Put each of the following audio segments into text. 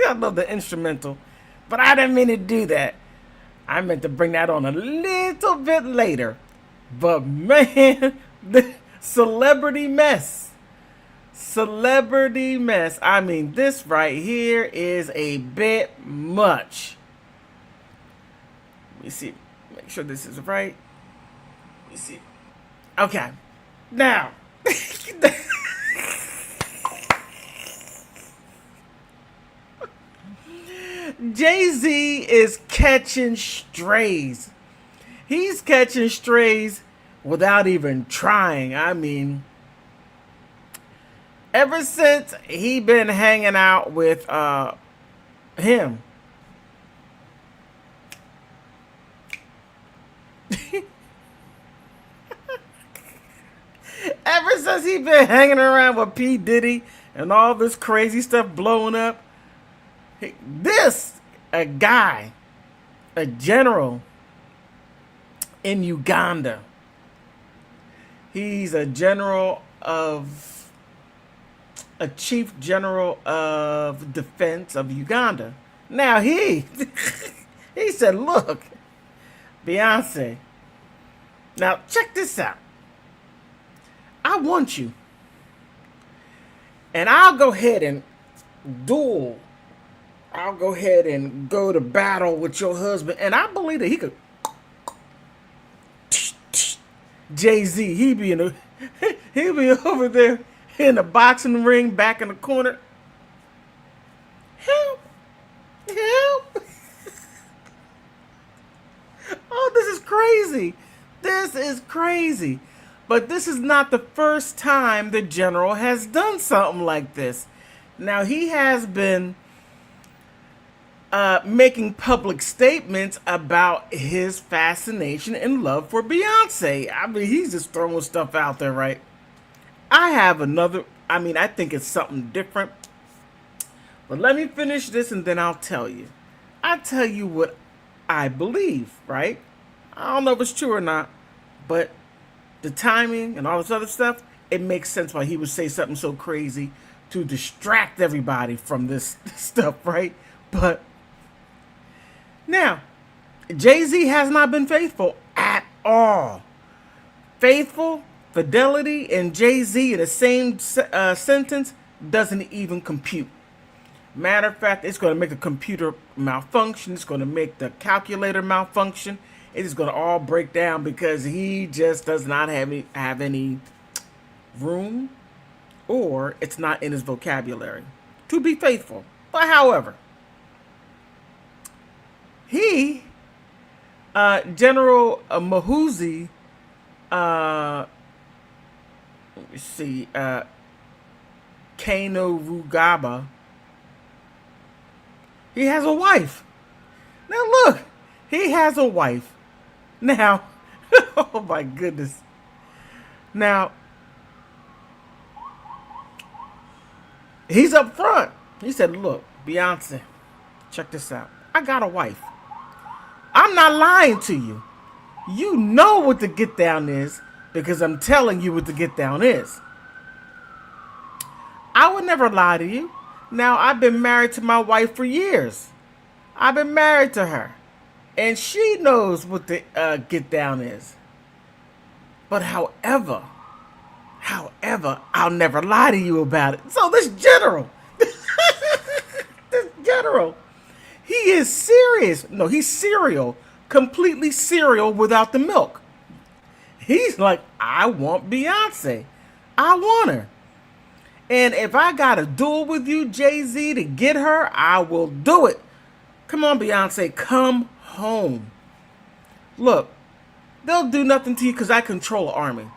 I love the instrumental, but I didn't mean to do that. I meant to bring that on a little bit later. But man, the celebrity mess. Celebrity mess. I mean, this right here is a bit much. Let me see. Make sure this is right. Let me see. Okay. Now. Jay Z is catching strays. He's catching strays without even trying. I mean, ever since he been hanging out with him. Ever since he been hanging around with P. Diddy and all this crazy stuff blowing up, a guy, a general in Uganda. He's a chief general of defense of Uganda. Now he said, look, Beyonce, now check this out. I want you. And I'll go ahead and duel. I'll go ahead and go to battle with your husband. And I believe that he could. Jay Z, he be over there in the boxing ring back in the corner. Help. Help. Oh, this is crazy. This is crazy. But this is not the first time the general has done something like this. Now, he has been making public statements about his fascination and love for Beyonce. I mean, he's just throwing stuff out there, right? I think it's something different. But let me finish this and then I'll tell you. I'll tell you what I believe, right? I don't know if it's true or not, but the timing and all this other stuff, it makes sense why he would say something so crazy to distract everybody from this stuff, right? But now, Jay Z has not been faithful at all. Fidelity, and Jay Z in the same sentence doesn't even compute. Matter of fact, it's going to make a computer malfunction. It's going to make the calculator malfunction. It is going to all break down because he just does not have any room, or it's not in his vocabulary to be faithful. But however, General Mahuzi, let me see, Kano Rugaba, he has a wife. Now look, he has a wife. Now, oh my goodness. Now, he's up front. He said, look, Beyonce, check this out. I got a wife. I'm not lying to you. You know what the get down is because I'm telling you what the get down is. I would never lie to you. Now, I've been married to my wife for years. I've been married to her. And she knows what the get down is. But however, I'll never lie to you about it. So this general, he is serious. No, he's cereal. Completely cereal without the milk. He's like, I want Beyonce. I want her. And if I got to duel with you, Jay Z, to get her, I will do it. Come on, Beyonce, come home. Look, they'll do nothing to you because I control an army.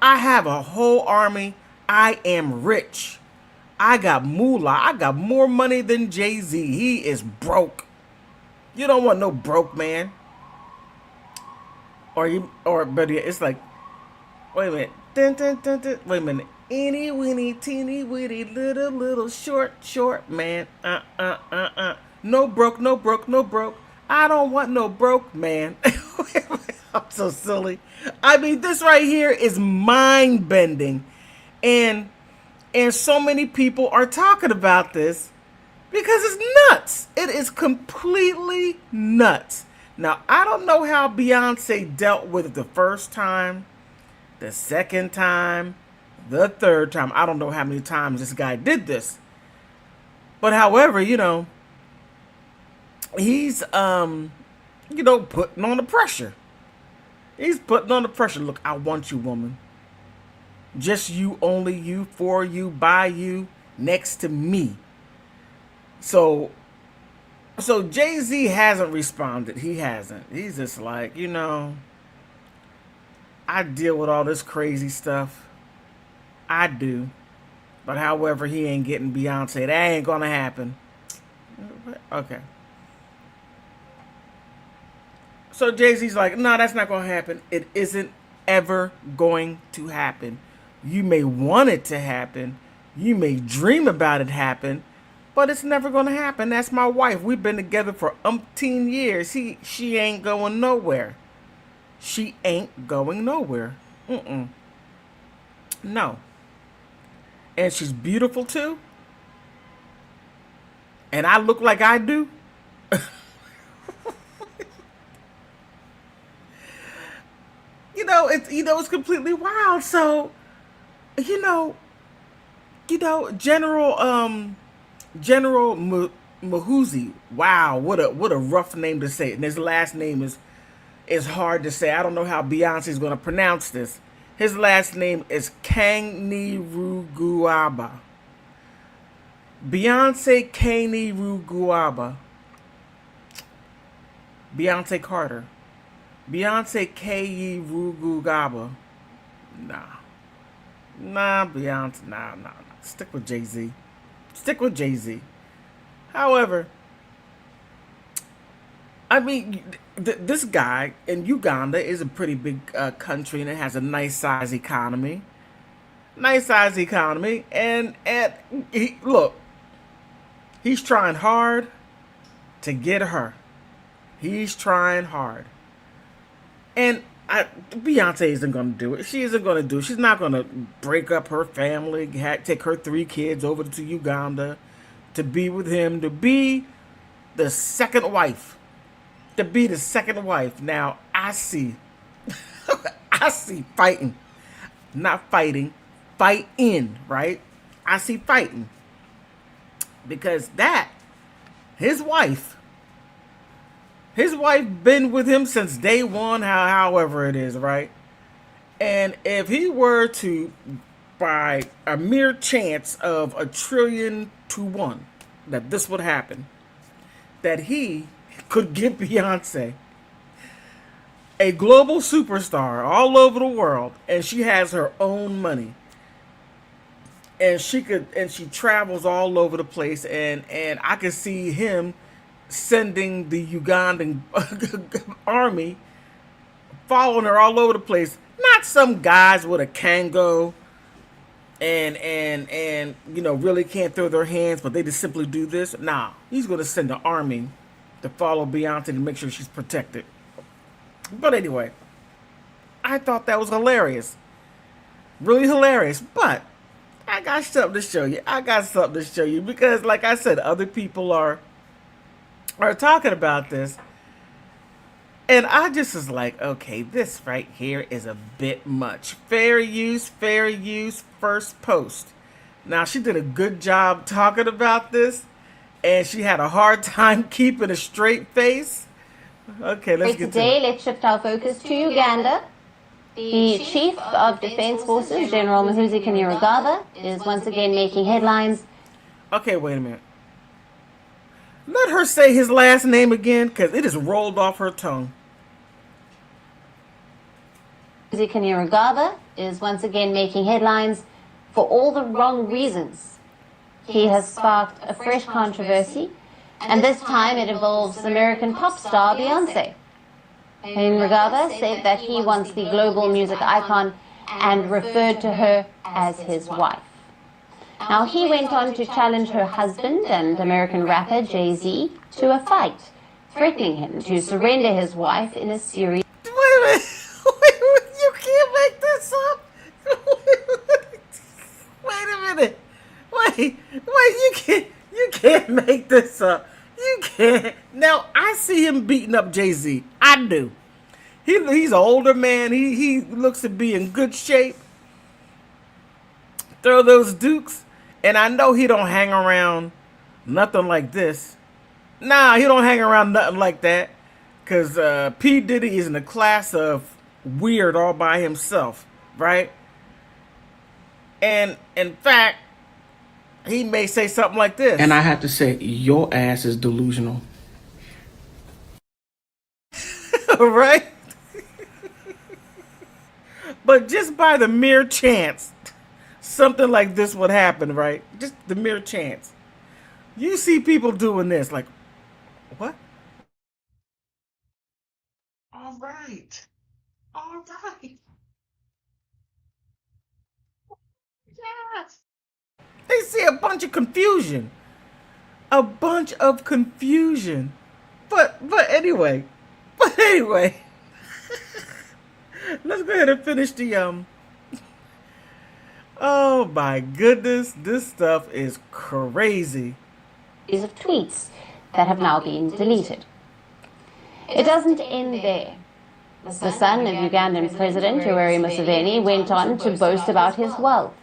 I have a whole army. I am rich. I got moolah. I got more money than Jay Z. He is broke. You don't want no broke man. But it's like, wait a minute. Dun, dun, dun, dun. Wait a minute. Eeny, weeny, teeny, weeny, little, short man. No broke. I don't want no broke man. I'm so silly. I mean, this right here is mind-bending. And so many people are talking about this. Because it's nuts. It is completely nuts. Now, I don't know how Beyonce dealt with it the first time, the second time, the third time. I don't know how many times this guy did this. But however, he's putting on the pressure. He's putting on the pressure. Look, I want you, woman. Just you, only you, for you, by you, next to me. So Jay Z hasn't responded. He hasn't. He's just like, I deal with all this crazy stuff. I do. But however, he ain't getting Beyonce. That ain't gonna happen. Okay. So Jay Z's like, no, that's not gonna happen. It isn't ever going to happen. You may want it to happen. You may dream about it happen. But it's never gonna happen. That's my wife. We've been together for umpteen years. She ain't going nowhere. She ain't going nowhere. No. And she's beautiful too. And I look like I do. It's completely wild. So, General Mahuzi. Wow, what a rough name to say. And his last name is hard to say. I don't know how Beyonce's going to pronounce this. His last name is Kaniruguaba. Beyonce Kaniruguaba. Beyonce Carter. Beyonce Kaniruguaba. Nah, Beyonce. Nah. Stick with Jay Z. Stick with Jay Z. However, I mean, this guy in Uganda is a pretty big country, and it has a nice size economy. And look, he's trying hard to get her. He's trying hard, and Beyonce isn't going to do it. She isn't going to do it. She's not going to break up her family, take her 3 kids over to Uganda to be with him, to be the second wife. Now, I see fighting. Not fighting. Fighting, right? I see fighting. Because his wife been with him since day one, however it is, right? And if he were to, by a mere chance of 1,000,000,000,000 that this would happen, that he could get Beyonce, a global superstar all over the world, and she has her own money, and she travels all over the place, and I could see him sending the Ugandan army following her all over the place. Not some guys with a Kango and really can't throw their hands, but they just simply do this. Nah, he's going to send an army to follow Beyonce to make sure she's protected. But anyway, I thought that was hilarious. Really hilarious. But I got something to show you. Because, like I said, other people are talking about this. And I just was like, okay, this right here is a bit much. Fair use, first post. Now, she did a good job talking about this, and she had a hard time keeping a straight face. Okay, let's get to it. Today, let's shift our focus to Uganda. The Chief of Defense Forces, General Mahuzi Kainerugaba, is once again making headlines. Okay, wait a minute. Let her say his last name again, because it just rolled off her tongue. Mahuzi Kainerugaba is once again making headlines for all the wrong reasons. He has sparked a fresh controversy, and this time it involves American pop star Beyonce. Kainerugaba said that he wants the global music icon and referred to her as his wife. Now, he went on to challenge her husband and American rapper Jay Z to a fight, threatening him to surrender his wife in a series. Wait a minute. You can't make this up. Wait a minute. Wait, You can't make this up. You can't. Now, I see him beating up Jay Z. I do. He's an older man. He looks to be in good shape. Throw those dukes. And I know he don't hang around nothing like this. Nah, he don't hang around nothing like that. Because P. Diddy is in a class of weird all by himself. Right? And in fact, he may say something like this. And I have to say, your ass is delusional. Right? But just by the mere chance, something like this would happen, right? Just the mere chance. You see people doing this, like, what? All right. All right. Yes. They see a bunch of confusion. A bunch of confusion. But anyway. But anyway. Let's go ahead and finish the Oh my goodness, this stuff is crazy. Of tweets that have now been deleted. It doesn't end there. The son of Ugandan President Yoweri Museveni went on to boast about his wealth.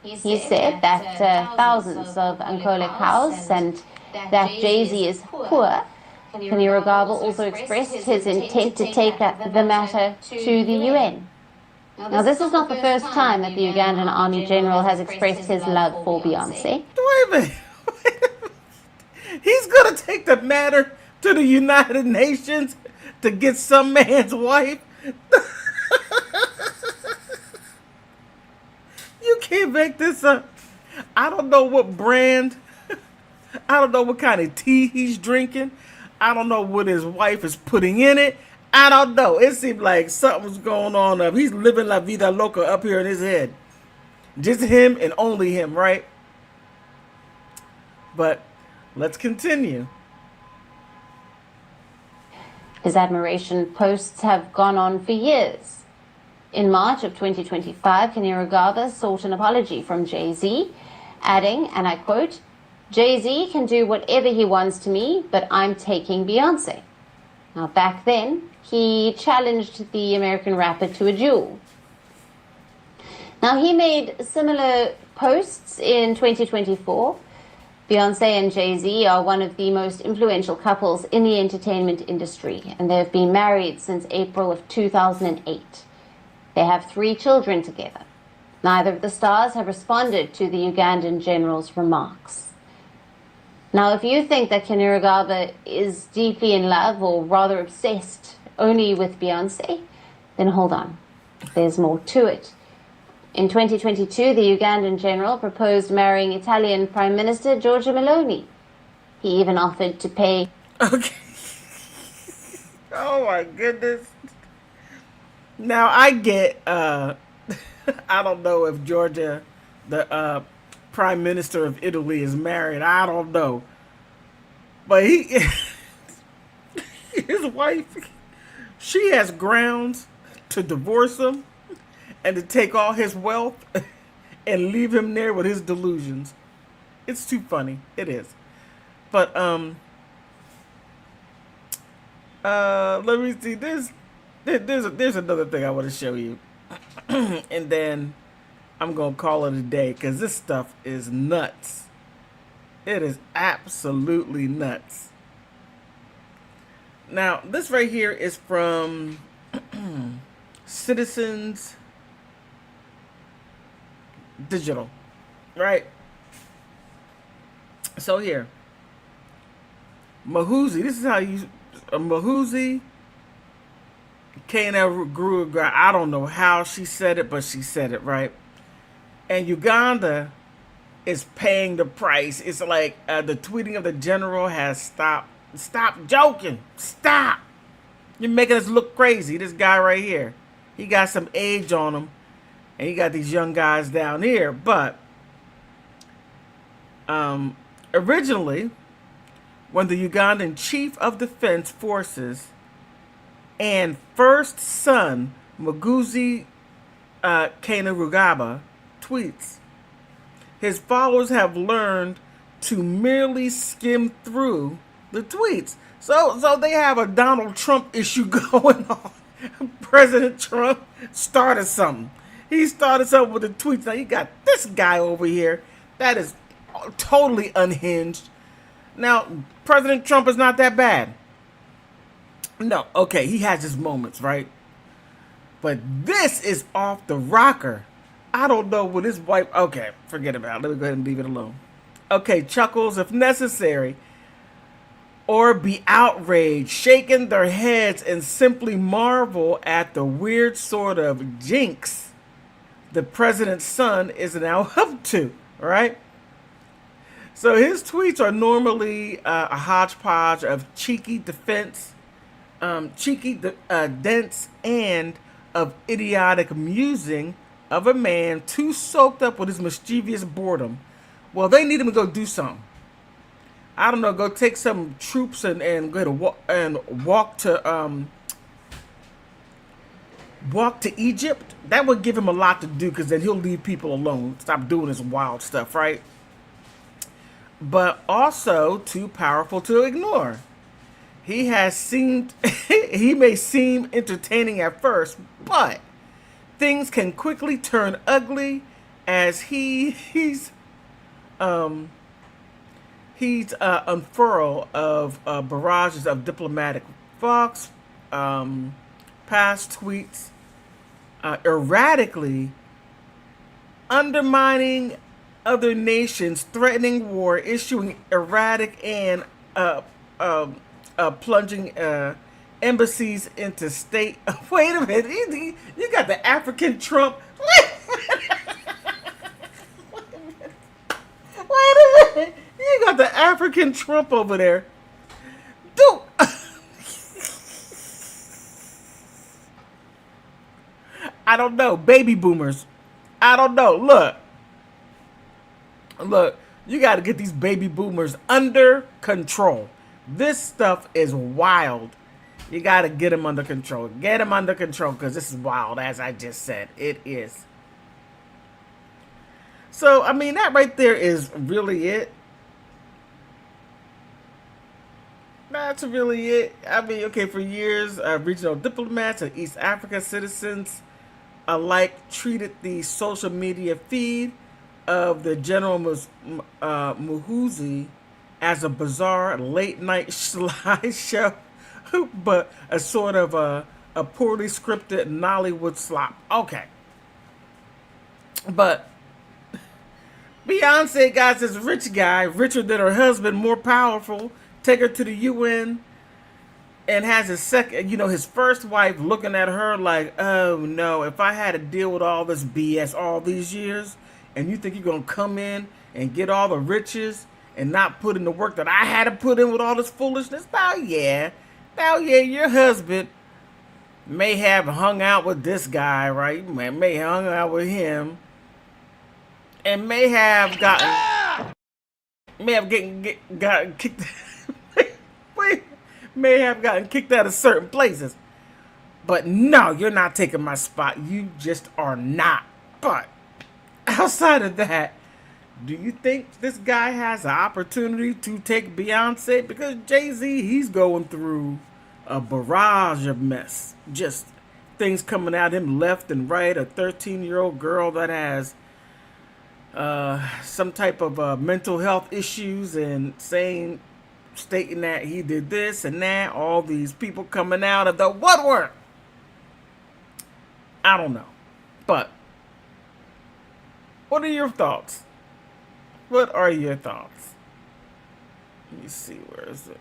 He said that thousands of Ankole cows and that Jay Z is poor. Kainerugaba also expressed his intent to take the matter to the UN. Now, this is not the first time that the Ugandan Army General has expressed his love for Beyonce. Wait a minute. He's going to take the matter to the United Nations to get some man's wife? You can't make this up. I don't know what brand. I don't know what kind of tea he's drinking. I don't know what his wife is putting in it. I don't know. It seemed like something's going on up. He's living la vida loca up here in his head. Just him and only him, right? But let's continue. His admiration posts have gone on for years. In March of 2025, Kainerugaba sought an apology from Jay Z, adding, and I quote, "Jay Z can do whatever he wants to me, but I'm taking Beyonce." Now, back then, he challenged the American rapper to a duel. Now, he made similar posts in 2024. Beyonce and Jay Z are one of the most influential couples in the entertainment industry, and they've been married since April of 2008. They have 3 children together. Neither of the stars have responded to the Ugandan general's remarks. Now, if you think that Kainerugaba is deeply in love or rather obsessed only with Beyonce, then hold on. There's more to it. In 2022, the Ugandan general proposed marrying Italian Prime Minister Giorgia Meloni. He even offered to pay... Okay. Oh my goodness. Now I get, I don't know if Georgia, the Prime Minister of Italy, is married. I don't know. But his wife, she has grounds to divorce him and to take all his wealth and leave him there with his delusions. It's too funny. It is. But let me see. There's another thing I want to show you, and then I'm gonna call it a day because this stuff is nuts. It is absolutely nuts. Now, this right here is from Citizens Digital, right? So here, Mahuzi. This is how you Mahuzi. Kainerugaba. I don't know how she said it, but she said it right. And Uganda is paying the price. It's like the tweeting of the general has stopped. Stop joking. Stop. You're making us look crazy. This guy right here, he got some age on him, and he got these young guys down here. But originally, when the Ugandan Chief of Defense Forces and first son, Muguzi Kainerugaba, tweets, his followers have learned to merely skim through the tweets. So they have a Donald Trump issue going on. President Trump started something. He started something with the tweets. Now you got this guy over here that is totally unhinged. Now, President Trump is not that bad. No, okay, he has his moments, right? But this is off the rocker. I don't know what his wife. Okay, forget about it. Let me go ahead and leave it alone. Okay, chuckles if necessary, or be outraged, shaking their heads, and simply marvel at the weird sort of jinx the president's son is now up to, right? So his tweets are normally a hodgepodge of cheeky defense, dents, and of idiotic musing of a man too soaked up with his mischievous boredom. Well, they need him to go do something. I don't know, go take some troops and go to walk to Egypt. That would give him a lot to do, because then he'll leave people alone. Stop doing this wild stuff, right? But also too powerful to ignore. He may seem entertaining at first, but things can quickly turn ugly as he's unfurl of barrages of diplomatic fox, past tweets, erratically undermining other nations, threatening war, issuing erratic and plunging embassies into state. Wait a minute, you got the African Trump. Wait a minute. You got the African Trump over there. Dude. I don't know. Baby boomers. I don't know. Look. You got to get these baby boomers under control. This stuff is wild. You got to get them under control. Get them under control, because this is wild, as I just said. It is. So, I mean, that right there is really it. That's really it. I mean, okay, for years, regional diplomats and East Africa citizens alike treated the social media feed of the General Muhoozi as a bizarre late-night slideshow, but a sort of a poorly scripted Nollywood slop. Okay. But Beyonce got this rich guy, richer than her husband, more powerful, take her to the UN, and has his first wife looking at her like, oh no, if I had to deal with all this BS all these years, and you think you're going to come in and get all the riches and not put in the work that I had to put in with all this foolishness? Now yeah, your husband may have hung out with this guy, right? May have hung out with him, and may have gotten kicked. May have gotten kicked out of certain places. But no, you're not taking my spot. You just are not. But outside of that, do you think this guy has an opportunity to take Beyonce? Because Jay Z, he's going through a barrage of mess. Just things coming at him left and right. A 13-year-old girl that has some type of mental health issues, and stating that he did this and that. All these people coming out of the woodwork. I don't know. But what are your thoughts? What are your thoughts? Let me see, where is it?